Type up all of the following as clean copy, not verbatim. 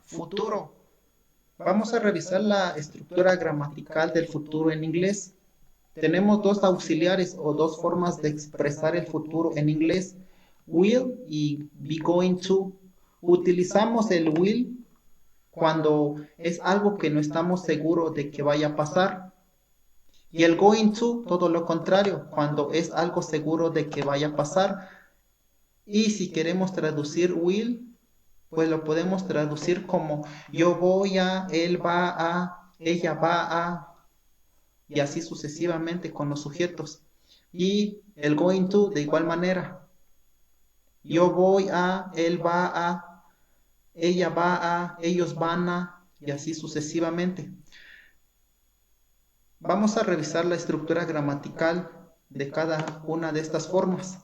Futuro. Vamos a revisar la estructura gramatical del futuro en inglés. Tenemos dos auxiliares o dos formas de expresar el futuro en inglés, will y be going to. Utilizamos el will cuando es algo que no estamos seguros de que vaya a pasar. Y el going to, todo lo contrario, cuando es algo seguro de que vaya a pasar. Y si queremos traducir will, pues lo podemos traducir como yo voy a, él va a, ella va a, y así sucesivamente con los sujetos. Y el going to de igual manera. Yo voy a, él va a, ella va a, ellos van a, y así sucesivamente. Vamos a revisar la estructura gramatical de cada una de estas formas.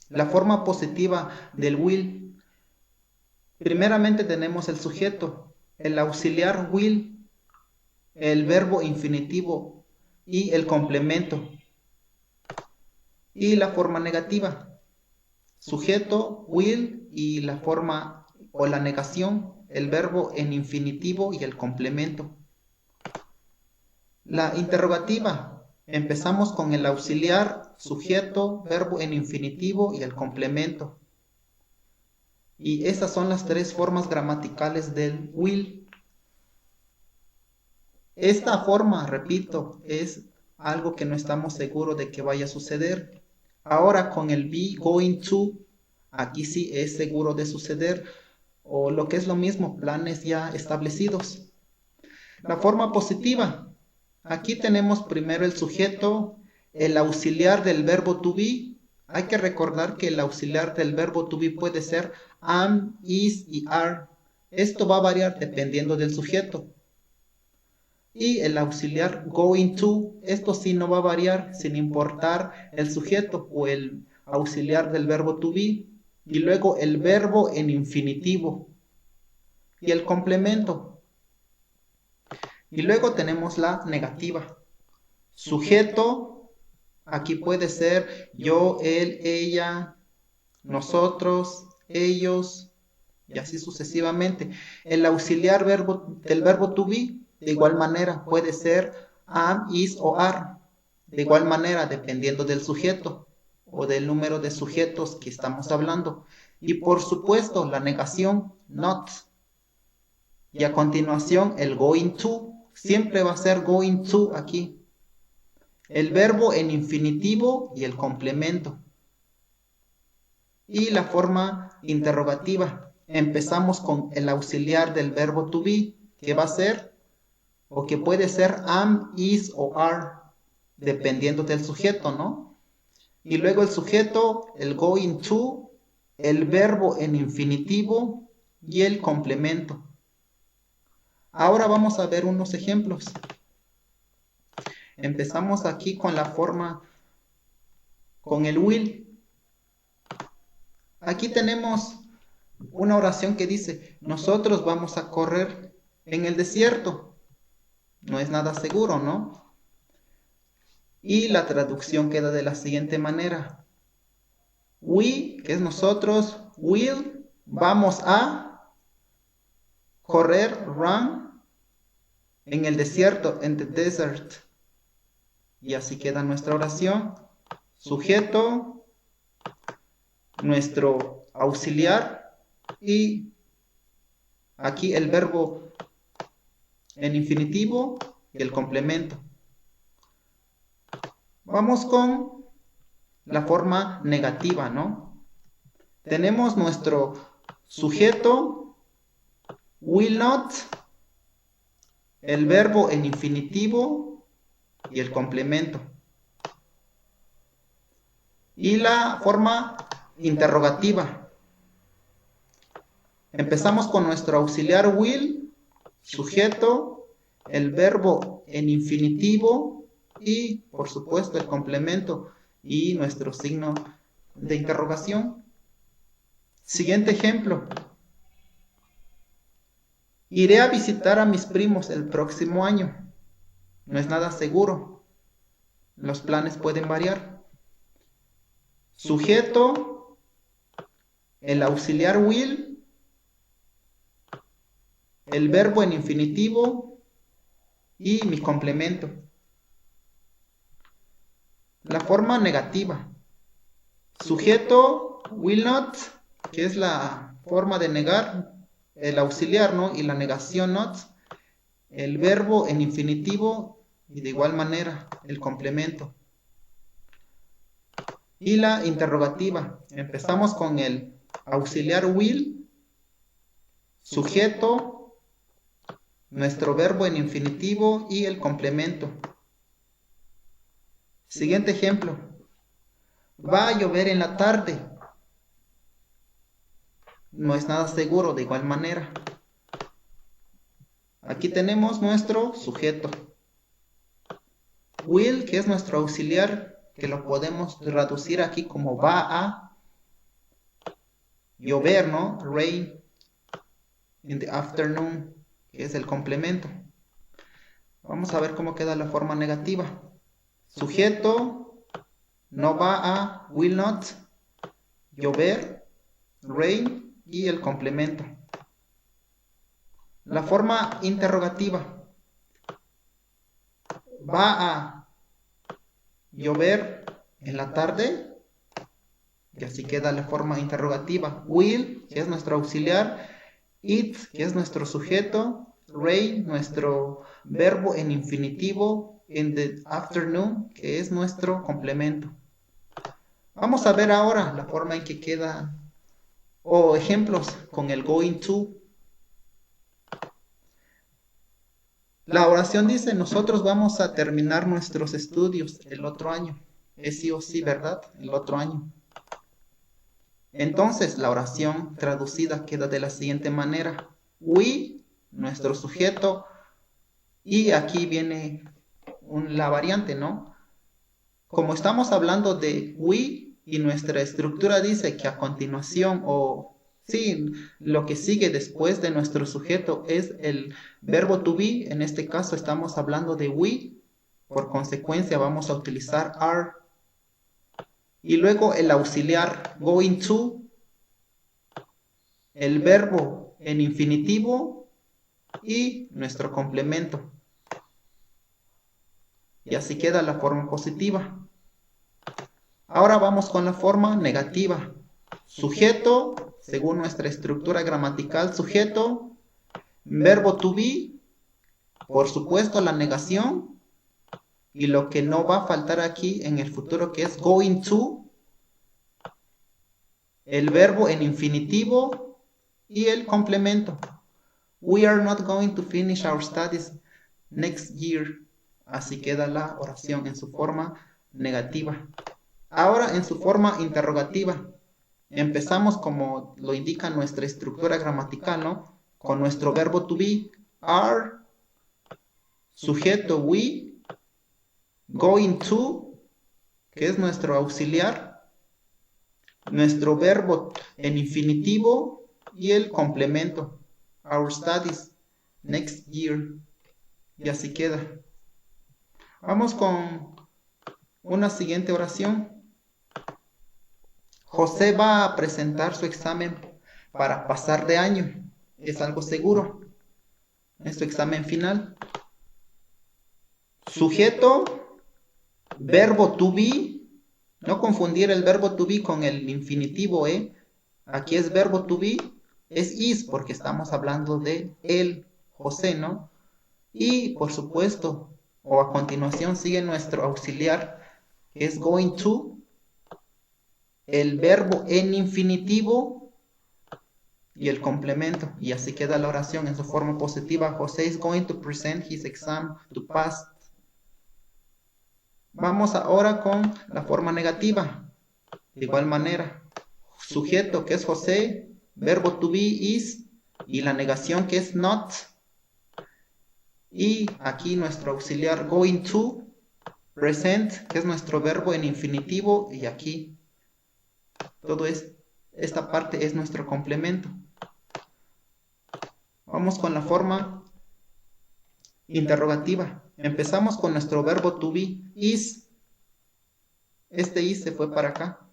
La forma positiva del will. Primeramente tenemos el sujeto, el auxiliar will, el verbo infinitivo y el complemento. Y la forma negativa, sujeto, will y la forma o la negación, el verbo en infinitivo y el complemento. La interrogativa, empezamos con el auxiliar, sujeto, verbo en infinitivo y el complemento. Y esas son las tres formas gramaticales del will. Esta forma, repito, es algo que no estamos seguros de que vaya a suceder. Ahora con el be going to, aquí sí es seguro de suceder, o lo que es lo mismo, planes ya establecidos. La forma positiva, aquí tenemos primero el sujeto, el auxiliar del verbo to be. Hay que recordar que el auxiliar del verbo to be puede ser am, is y are. Esto va a variar dependiendo del sujeto. Y el auxiliar going to, esto sí no va a variar sin importar el sujeto o el auxiliar del verbo to be. Y luego el verbo en infinitivo y el complemento. Y luego tenemos la negativa. Sujeto, aquí puede ser yo, él, ella, nosotros, ellos, y así sucesivamente. El auxiliar del verbo to be, de igual manera, puede ser am, is o are. De igual manera, dependiendo del sujeto o del número de sujetos que estamos hablando. Y por supuesto, la negación, not. Y a continuación, el going to, siempre va a ser going to aquí. El verbo en infinitivo y el complemento. Y la forma interrogativa. Empezamos con el auxiliar del verbo to be, que va a ser, o que puede ser am, is o are, dependiendo del sujeto, ¿no? Y luego el sujeto, el going to, el verbo en infinitivo y el complemento. Ahora vamos a ver unos ejemplos. Empezamos aquí con la forma, con el will. Aquí tenemos una oración que dice, nosotros vamos a correr en el desierto. No es nada seguro, ¿no? Y la traducción queda de la siguiente manera. We, que es nosotros, will, vamos a correr, run, en el desierto, en the desert. Y así queda nuestra oración. Sujeto, nuestro auxiliar y aquí el verbo en infinitivo y el complemento. Vamos con la forma negativa, ¿no? Tenemos nuestro sujeto, will not, el verbo en infinitivo y el complemento. Y la forma interrogativa. Empezamos con nuestro auxiliar will, sujeto, el verbo en infinitivo y, por supuesto, el complemento y nuestro signo de interrogación. Siguiente ejemplo. Iré a visitar a mis primos el próximo año. No es nada seguro. Los planes pueden variar. Sujeto, el auxiliar will, el verbo en infinitivo y mi complemento. La forma negativa. Sujeto will not, que es la forma de negar, el auxiliar, ¿no? Y la negación not. El verbo en infinitivo y de igual manera el complemento. Y la interrogativa. Empezamos con el auxiliar will, sujeto, nuestro verbo en infinitivo y el complemento. Siguiente ejemplo. Va a llover en la tarde. No es nada seguro de igual manera. Aquí tenemos nuestro sujeto. Will, que es nuestro auxiliar, que lo podemos traducir aquí como va a llover, ¿no? Rain in the afternoon, que es el complemento. Vamos a ver cómo queda la forma negativa. Sujeto, no va a, will not, llover, rain y el complemento. La forma interrogativa. Va a llover en la tarde. Y así queda la forma interrogativa. Will, que es nuestro auxiliar. It, que es nuestro sujeto. Rain, nuestro verbo en infinitivo. In the afternoon, que es nuestro complemento. Vamos a ver ahora la forma en que queda, o ejemplos con el going to. La oración dice, nosotros vamos a terminar nuestros estudios el otro año. Es sí o sí, ¿verdad? El otro año. Entonces, la oración traducida queda de la siguiente manera. We, nuestro sujeto, y aquí viene la variante, ¿no? Como estamos hablando de we, y nuestra estructura dice que a continuación, sí, lo que sigue después de nuestro sujeto es el verbo to be. En este caso estamos hablando de we. Por consecuencia vamos a utilizar are. Y luego el auxiliar going to. El verbo en infinitivo. Y nuestro complemento. Y así queda la forma positiva. Ahora vamos con la forma negativa. Sujeto, según nuestra estructura gramatical, sujeto, verbo to be, por supuesto la negación, y lo que no va a faltar aquí en el futuro que es going to, el verbo en infinitivo y el complemento. We are not going to finish our studies next year. Así queda la oración en su forma negativa. Ahora en su forma interrogativa. Empezamos como lo indica nuestra estructura gramatical, ¿no? Con nuestro verbo to be, are, sujeto we, going to, que es nuestro auxiliar, nuestro verbo en infinitivo y el complemento, our studies, next year. Y así queda. Vamos con una siguiente oración. José va a presentar su examen para pasar de año. Es algo seguro. Es su examen final. Sujeto, verbo to be. No confundir el verbo to be con el infinitivo, ¿eh? Aquí es verbo to be, es is, porque estamos hablando de él, José, ¿no? Y, por supuesto, o a continuación sigue nuestro auxiliar, que es going to. El verbo en infinitivo y el complemento. Y así queda la oración en su forma positiva. José is going to present his exam to pass. Vamos ahora con la forma negativa. De igual manera. Sujeto que es José. Verbo to be is. Y la negación que es not. Y aquí nuestro auxiliar going to. Present que es nuestro verbo en infinitivo. Y aquí esta parte es nuestro complemento. Vamos con la forma interrogativa. Empezamos con nuestro verbo to be, is. Este is se fue para acá.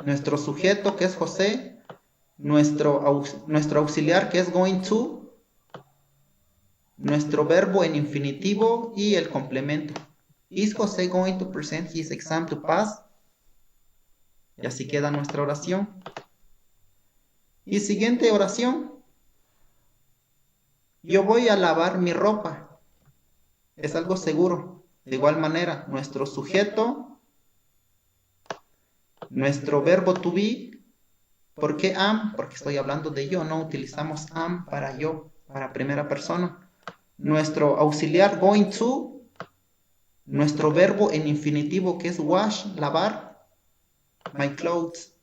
Nuestro sujeto que es José. Nuestro auxiliar que es going to. nuestro verbo en infinitivo y el complemento. Is José going to present his exam to pass? Y así queda nuestra oración. Y siguiente oración. Yo voy a lavar mi ropa. Es algo seguro. De igual manera, nuestro sujeto, nuestro verbo to be. ¿Por qué am? Porque estoy hablando de yo, no utilizamos am para yo, para primera persona. Nuestro auxiliar going to, nuestro verbo en infinitivo que es wash, lavar, my clothes,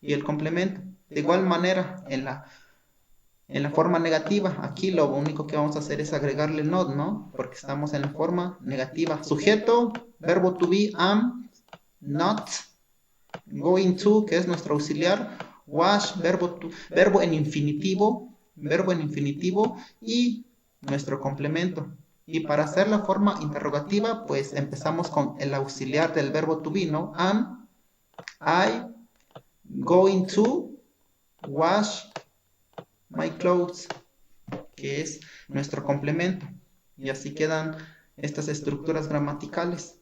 y el complemento. De igual manera, en la forma negativa, aquí lo único que vamos a hacer es agregarle not, ¿no? Porque estamos en la forma negativa. Sujeto, verbo to be, am, not, going to, que es nuestro auxiliar, wash, verbo en infinitivo y nuestro complemento. Y para hacer la forma interrogativa, pues empezamos con el auxiliar del verbo to be, ¿no? Am, I, going to, wash my clothes, que es nuestro complemento. Y así quedan estas estructuras gramaticales.